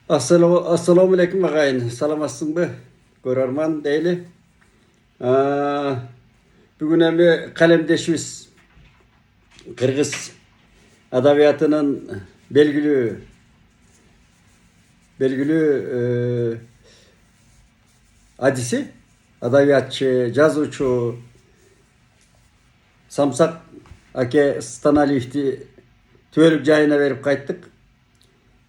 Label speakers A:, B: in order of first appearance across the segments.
A: Assalamu alaikum ағайын. Саламатсың бе? Көрерман дейли. Бүгін әме қалемдешіміз Қырғыз адабиятының белгілі адиси, адабиятчы, жазуучу Самсак аке Станалиевти түбөлүк жайына берип кайттык.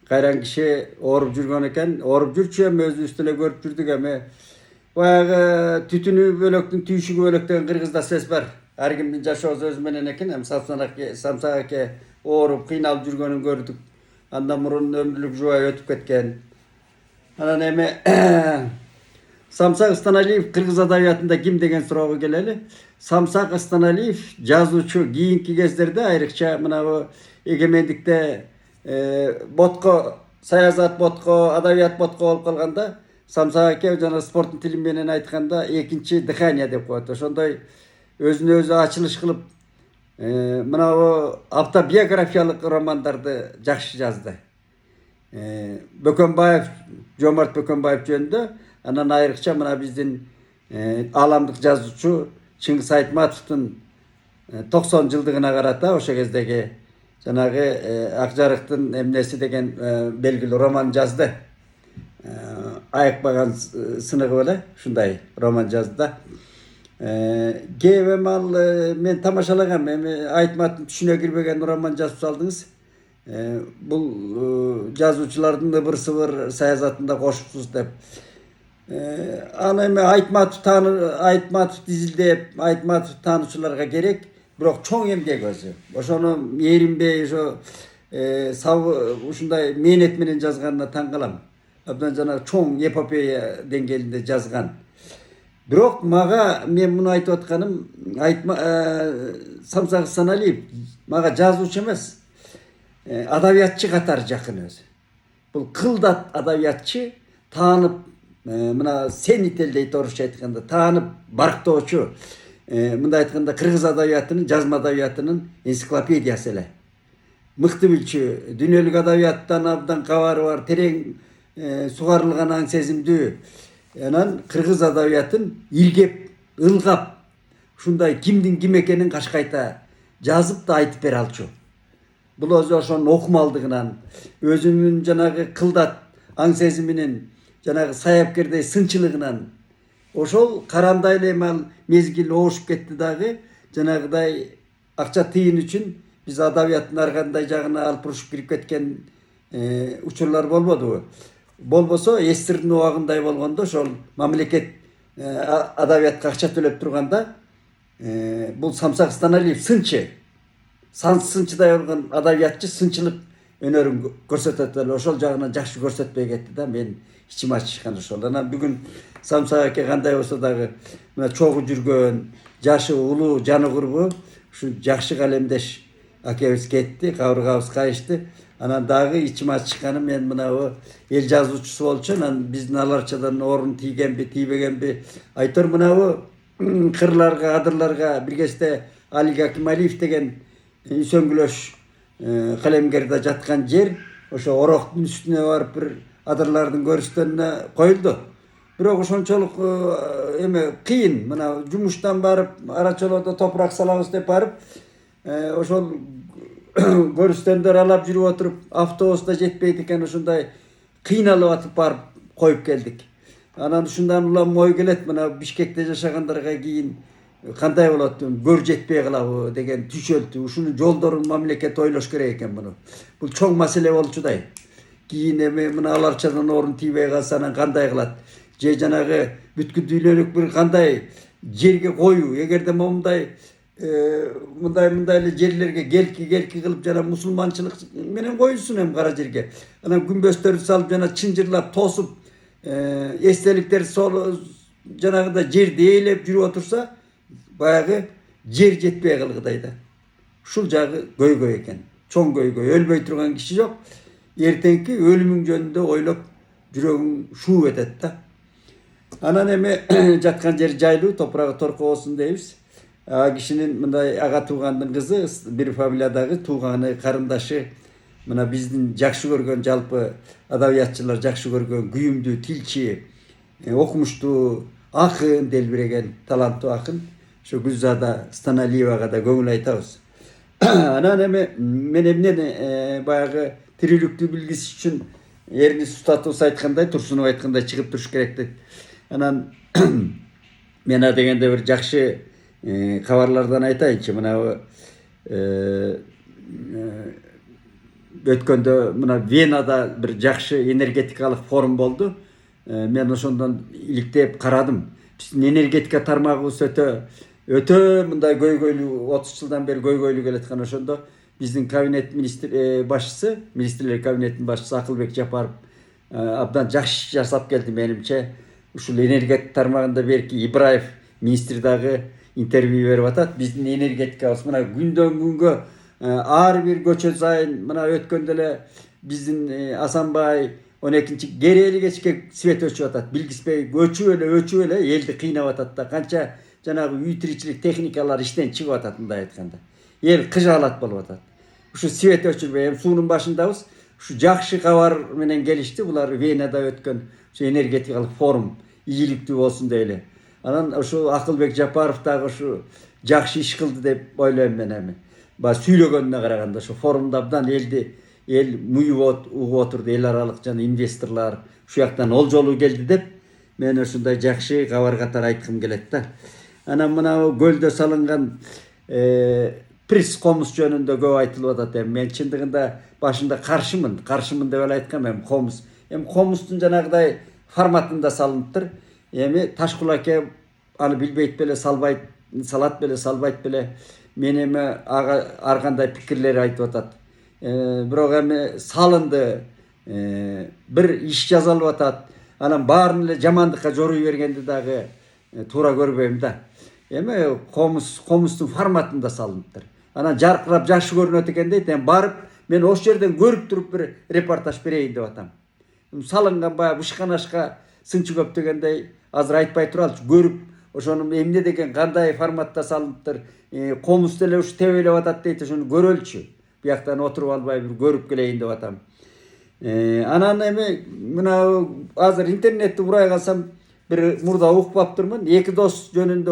A: Кайран киши ооруп жүргөн экен. Ооруп жүрчү эми өзүбүз деле көрүп жүрдүк эми. Баягы түтүнү бөлөктүн түйшүгү бөлөк деген кыргызда сөз бар. Ар кимдин жашоосу өзү менен экен. Эми Самсак аке ооруп, кыйналып жүргөнүн көрдүк. Андан мурун өмүрлүк жубай өтүп кеткен. Анан эми Самсак Станалиев кыргыз адабиятында ким деген суроого келели. Самсак Станалиев жазуучу кийинки кездерде айрыкча мына эгемендикте ботко, саясат ботко, адабият ботко болуп калганда Самсак аке жана спорттун тили менен айтканда экинчи дыхание деп коет. Ошондой өзүнө өзү ачылыш кылып мына автобиографиялык романдарды жакшы жазды. Бөкөнбаев, Жомарт Бөкөнбаев жөнүндө, анан айрыкча мына биздин ааламдык жазуучу Чыңгыз Айтматовдун 90 жылдыгына карата ошо кездеги жанагы Акжарыктын эмнеси деген белгилүү роман жазды. Айыкпаган сыныгы беле ушундай роман жазды да. Кээбем ал мен тамашалагам, эми Айтматовдун түшүнө кирбеген роман жазып салдыңыз. Бул жазуучулардын ыбыр-сыбыр саясатында кошуксуз деп. Аны эми Айтматов изилдеп, Айтматов таануучуларга керек, бирок чоң эмгек өзү. Ошону эринбей, ошо ушундай мээнет менен жазганына таң калам. Абдан жана чоң эпопея деңгээлинде жазган. Бирок мага мен муну айтып атканым, Самсак Станалиев мага жазуучу эмес, адабиятчы катары жакын өзү. Бул кылдат адабиятчы, таанып, мына сени телдейт орусча айтканда, таанып барктоочу, мындай айтканда кыргыз адабиятынын, жазма адабиятынын энциклопедиясы эле. Мыкты билчү, дүйнөлүк адабияттан абдан кабары бар, терең сугарылган аң сезимдүү. Анан кыргыз адабиятын илгеп, ылгап, ушундай кимдин ким экенин кашкайта жазып да айтып бере алчу. Бул өзү ошонун окумалдыгынан, өзүнүн жанагы кылдат аң сезиминин, жанагы саяпкердей сынчылыгынан, ошол карандай эле мезгил оошуп кетти дагы, жанагыдай акча тыйын үчүн биз адабияттын ар кандай жагына алып урушуп кирип кеткен учурлар болбодубу? Болбосо эстирдин убагындай болгондо ошол мамлекет адабиятка акча төлөп турганда бул Самсак Станалиев сынчы, сынчыдай болгон адабиятчы сынчылык өнөрүн көрсөтөт эле. Ошол жагынан жакшы көрсөтпөй кетти да, мен ичим ачышкан ошол. Анан бүгүн Самсак аке кандай болсо дагы мына чогуу жүргөн, жашы улуу, жаны курбу ушу жакшы калемдеш акебиз кетти, кабыргабыз кайышты. Анан дагы ичим ачышканы, мен мына эл жазуучусу болчу, анан биздин аларчадан орун тийгенби, тийбегенби айтор. Мына кырларга, адырларга бир кезде Алик Акималиев деген үсөңгүлөш калемгерде жаткан жер, ошо ороктун үстүнө барып бир адырлардын көрүстөнүнө коюлду. Бирок ошончолук эме кыйын, мына жумуштан барып, арачолодо топурак салабыз деп барып, ошол көрүстөндөр алап жүрүп отуруп, автобуста жетпейт экен, ошондой кыйналып атып барып коюп келдик. Анан ушундан улам ой келет, мына Бишкекте жашагандарга кийин кандай болот, көр жетпей калабы деген түшөлтү. Ушуну жолдорун мамлекет ойлош керек экен муну. Бул чоң маселе болчудай. Кийин эми мына аларчадан орун тийбей калса анан кандай кылат? Же жанагы бүткүл дүйнөлүк бир кандай жерге коюу, эгерде мындай эле жерлерге келки кылып жана мусулманчылык менен коюлсун эми кара жерге. Анан күмбөстөрдү салып жана чынжырлап тосуп, эстеликтер жанагыда жерди ээлеп жүрүп отурса, баягы жер жетпей калгыдай да. Ушул жагы көйгөй экен. Чоң көйгөй. Өлбөй турган киши жок. Эртеңки өлүмүң жөнүндө ойлоп жүрөгүң шууп этет да. Анан эми жаткан жери жайлуу, топурагы торко болсун дейбиз. Кишинин мындай ага туугандын кызы, бир фамилиядагы тууганы, карындашы мына биздин жакшы көргөн жалпы адабиятчылар жакшы көргөн күйүмдүү тилчи, окумуштуу акын, делбиреген таланттуу акын ошо Гүлзада Станалиевага да көңүл айтабыз. Анан эми мен эмнени баягы тирүүлүктү билгис үчүн эрнис Устатовс айткандай, Турсунов айткандай чыгып туруш керек дейт. Анан мен дегенде бир жакшы кабарлардан айтайынчы. Мына өткөндө мына Венада бир жакшы энергетикалык форум болду. Мен ошондон иликтеп карадым. Биздин энергетика тармагыбыз өтө мындай көйгөйлүү, 30 жылдан бери көйгөйлүү келаткан. Ошондо биздин кабинет башчысы, министрлер кабинетинин башчысы Акылбек Жапаров абдан жакшы иш жасап келди менимче. Ушул энергетика тармагында берки Ибраев министр дагы интервью берип атат. Биздин энергетикабыз мына күндөн күнгө ар бир көчө сайын мына өткөндө эле биздин Асанбай 12-чи керели кечке свет өчүп атат. Билгиспей өчүп эле элди кыйнап атат да. Канча жанагы үй тиричилик техникалар иштен чыгып атат, мындай айтканда. Эл кыжаалат болуп атат. Ушу свет өчүрбөй, суунун башындабыз. Ушу жакшы кабар менен келишти. Булар Венада өткөн ушу энергетикалык форум ийгиликтүү болсун деп эле. Анан ушу Акылбек Жапаров дагы ушу жакшы иш кылды деп ойлойм мен эми. Баягы сүйлөгөнүнө караганда ушу форумда абдан эл муюп угуп отурду, эл аралык жана инвесторлор ушул жактан ол жолу келди деп мен ушундай жакшы кабар катары айткым келет да. Анан мына көлдө салынган приз комуз жөнүндө көп айтылып атат. Мен чындыгында башында каршымын деп эле айткам. Эми комуздун жанагыдай форматында салыныптыр. Эми Ташкул аке аны билбейт беле, салат беле, салбайт беле. Мен эми ар кандай пикирлер айтып атат. Бирок эми салынды, бир иш жазылып атат. Анан баарын эле жамандыкка жоруй бергенди дагы туура көрбөйм да. Эми комуздун форматында салыныптыр. Анан жаркырап жакшы көрүнөт экен дейт. Барып мен ошол жерден көрүп туруп бир репортаж берейин деп атам. Салынган баягы бышканашка сынчы көп дегендей азыр айтпай туралычы. Көрүп ошону эмне деген, кандай форматта салыныптыр, комуз деле ушу тебелеп атат дейт. Ошону көрөлчү. Бияктан отуруп албай бир көрүп келейин деп атам. Анан эми мына азыр интернетти урай калсам бир мурда угуп калыптырмын. Эки дос жөнүндө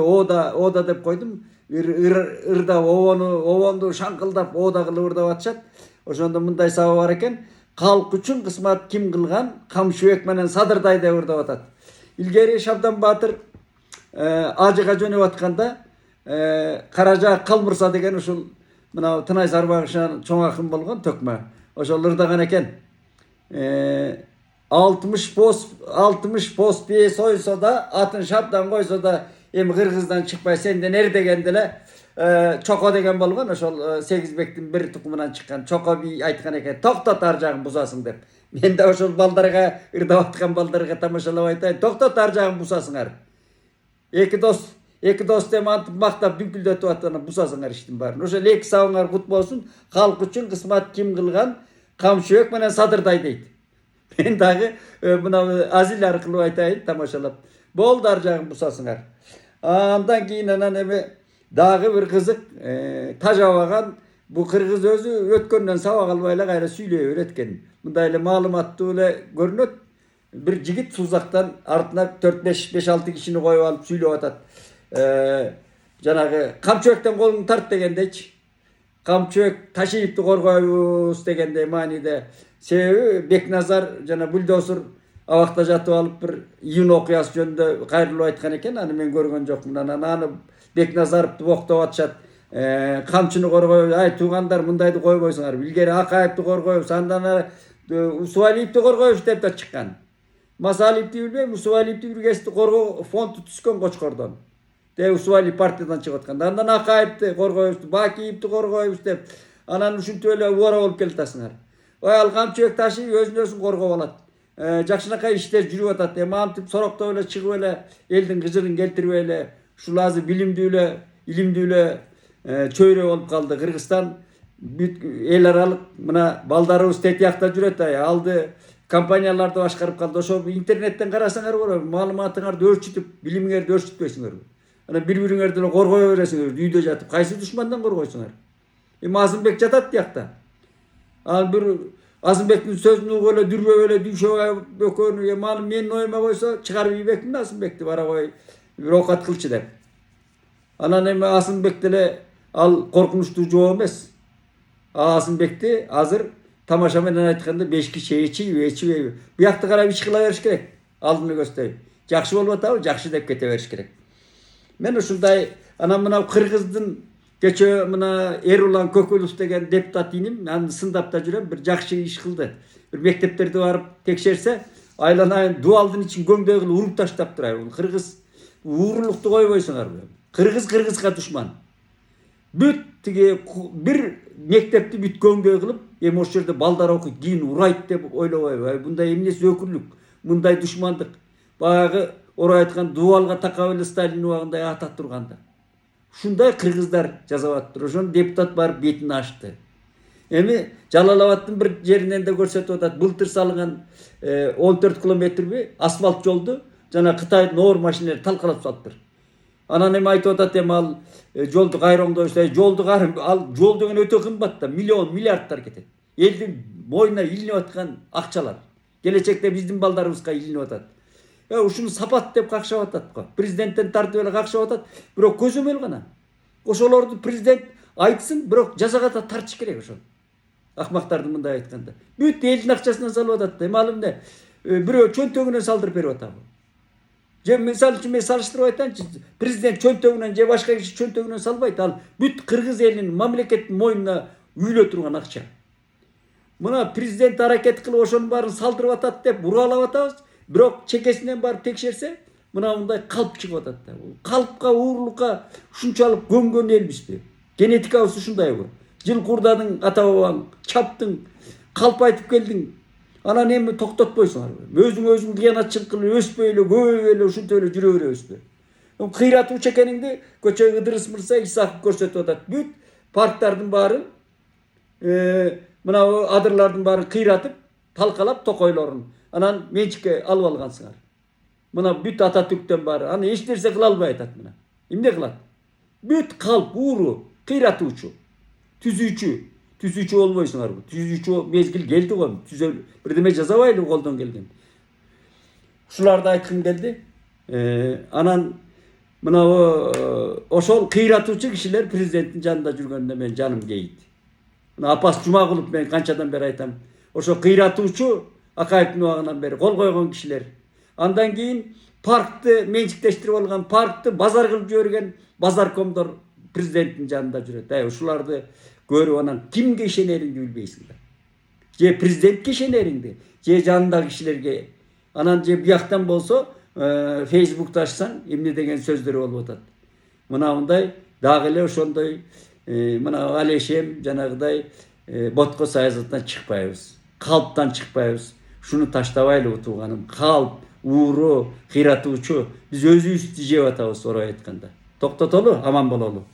A: ода деп койдум. Ырдап обонду шаңкылдап ода кылып ырдап атышат. Ошондо мындай сабы бар экен. Калк үчүн кысмат ким кылган, Камчыбек менен Садырдай деп ырдап атат. Илгери Шабдан Батыр ажыга жөнөп атканда Каража Калмырса деген ушул мына Тынай Сарбагышан чоң акын болгон төкмө. Ошол ырдаган экен. 60 пост бие сойсо да, атын Шабдан койсо да, эми кыргыздан чыкпай сенден эр дегенде эле Чоко деген болгон. Ошол Сегизбектин бир тукумунан чыккан Чоко би айткан экен, токтот ар жагын бузасың деп. Мен да ошол балдарга, ырдап аткан балдарга тамашалап айтайын, токтот ар жагын бусасыңар. Эки дос деп антип мактап дүңкүлдөтүп аткан бусасыңар иштин баарын. Ошол эки сабыңар кут болсун. Калк үчүн кысмат ким кылган, Камчыбек менен Садырдай дейт. Мен дагы мына азил аркылуу айтайын тамашалап. Болду ар жагын бусасыңар. Андан кийин анан эми дагы бир кызык тажабаган бу кыргыз өзү өткөндөн сабак албай эле кайра сүйлөй берет экен. Мындай эле маалыматтуу эле көрүнөт. Бир жигит сузактан артына 4-5-6 кишини коюп алып сүйлөп атат. Жанагы Камчыбектен колуңду тарт дегендейчи. Камчыбек Ташиевди коргойбуз дегендей мааниде. Себеби Бекназар жана бульдозер абакта жатып алып бир июнь окуясы жөнүндө кайрылып айткан экен. Аны мен көргөн жокмун. Анан аны Бекназаровду боктоп атышат. Камчыны коргой, ай туугандар мындайды койбойсуңар. Илгери Акаевди коргойбуз, андан Усуалиевди коргойбуз деп да чыккан. Масалиевди билбейм, Усуалиевди бир кезде коргоо фонду түскөн Кочкордон. Усуалиев партиядан чыгып аткан. Андан Акаевди коргойбуз, Бакиевди коргойбуз деп. Анан ушинтип эле убара болуп келатасыңар. Ой, ал Камчыбек Ташиев өзүн коргоп алат. Жакшынакай иштер жүрүп атат. Эми антип сороктоп эле чыгып эле элдин кыжыгын келтирбей эле ушул азыр билимдүү эле, илимдүү эле чөйрө болуп калды. Кыргызстан эл аралык мына балдарыбыз тетиякта жүрөт, алды компанияларды башкарып калды. Ошо интернеттен карасаңар болот, маалыматыңарды өөрчүтүп, билимиңерди өөрчүтпөйсүңөр. Анан бири-бириңерди эле коргой бересиңер, үйдө жатып. Кайсы душмандан коргойсуңар? Эми Азымбек жатат тиякта. Al bir Azınbek'in sözünü öyle dürbe öyle düşe bökönü mal men oyma koysa çıkarıp yibektin Azınbek'ti bara koy bir okat kılçı dep. Anan Azınbek'te al korkunçtu jo emes. Azınbek'ti hazır tamaşa menen aytkanda 5 kişi eçi. Bu yakta karab iç kıla beriş kerek. Aldığını gösterip. Jakşı bolup atabı, jakşı dep kete beriş kerek. Men uşunday ana mına Kırgızdın geçe mına Erulan Kökülüs degen deputat inim, men sындapta жүрem, bir jakşı iş kıldı. Bir mektepтерде barıp tekşerse, aylanayın dualdın için göңдөй kılıp urup taştap durayım. Kırgız uğurluktu koyboysunlar. Kırgızga düşman. Büt tigi bir mektepti büt göңдөй kılıp, em oş jerde balдар okuyup кийин урайт деп ойлобойбу. Bunday эмнеси өкүрлүк, мындай душмандык. Баягы орай айткан дуалга такап эле Сталин убагында атат турганда. Ушундай кыргыздар жазап атыптыр. Ошону депутат барып бетин ачты. Эми Жалал-Абадтын bir жеринен де көрсөтүп атат. Былтыр салынган 14 километрби асфальт жолду жана Кытайдын оор машиналары талкалап салыптыр. Анан эми айтып атат эми ал жолду кайроңдойсо, ал жол деген өтө кымбат да, миллиардтар кетет. Элдин мойнуна илинип аткан акчалар. Келечекте биздин балдарыбызга илинип атат. Ушуну сапат деп какшап атат го. Президенттен тартып эле какшап атат. Бирок көзөмөл гана. Ошолорду президент айтсын, бирок жазага да тартыш керек ошо. Акмактарды мындай айтканда. Бүт элдин акчасынан салып атат. Эми ал эмне? Бирөө чөнтөгүнөн салдырып берип атабы? Же мисалы үчүн мен салыштырып айтайынчы, президент чөнтөгүнөн же башка киши чөнтөгүнөн салбайт. Ал бүт кыргыз элинин мамлекеттин мойнуна үйлө турган акча. Мына президент аракет кылып ошонун баарын салдырып атат деп уралап атабыз. Бирок чекесинен барып текшерсе, мына мындай калп чыгып атат да. Калпка, уурулукка ушунчалык көмгөн элбизби? Генетикабыз ушундайбы? Жылкурдадың, ата бабаң, чаптың, калп айтып келдиң. Анан эми токтотпойсуңарбы? Өзүң кыянатчылык кылып өспөй эле, көбөй эле ушинтип эле жүрө беребизби? Кыйратуучу экениңди көчө Ыдырыс Мырза Исаков көрсөтүп атат. Бүт парктардын баарын, мына адырлардын баарын кыйратып, талкалап токойлорун. Анан менчикке алып алгансыңар. Мына бүт Ататүрктөн баары. Аны эч нерсе кыла албай атат мына. Эмне кылат? Бүт калп, ууру, кыйратуучу, түзүүчү болбойсуңарбы? Түзүүчү мезгил келди го. Бирдеме жазабайлы колдон келген. Ушуларды айткым келди. Анан мына ошол кыйратуучу кишилер президенттин жанында жүргөндө мен жаным кейит. Мына Апас Жумагулов мен канчадан бери айтам. Ошо кыйратуучу Акаевдин убагынан бери кол койгон кишилер. Андан кийин паркты менчиктештирип алган, паркты базар кылып жиберген базаркомдор президенттин жанында жүрөт. Ушуларды көрүп анан кимге ишенериңди билбейсиң да. Же президентке ишенериңди, же жанындагы кишилерге. Анан же бияктан болсо Facebook'та ачсаң эмне деген сөздөр болуп атат. Мына мындай дагы эле ошондой мына Алешем жанагыдай ботко саясаттан чыкпайбыз. Калптан чыкпайбыз. Шуну таштабайлы тууганым. Калп, ууру, кыйратуучу биз өзүбүздү жеп атабыз орой айтканда. Токтотолу, аман бололу.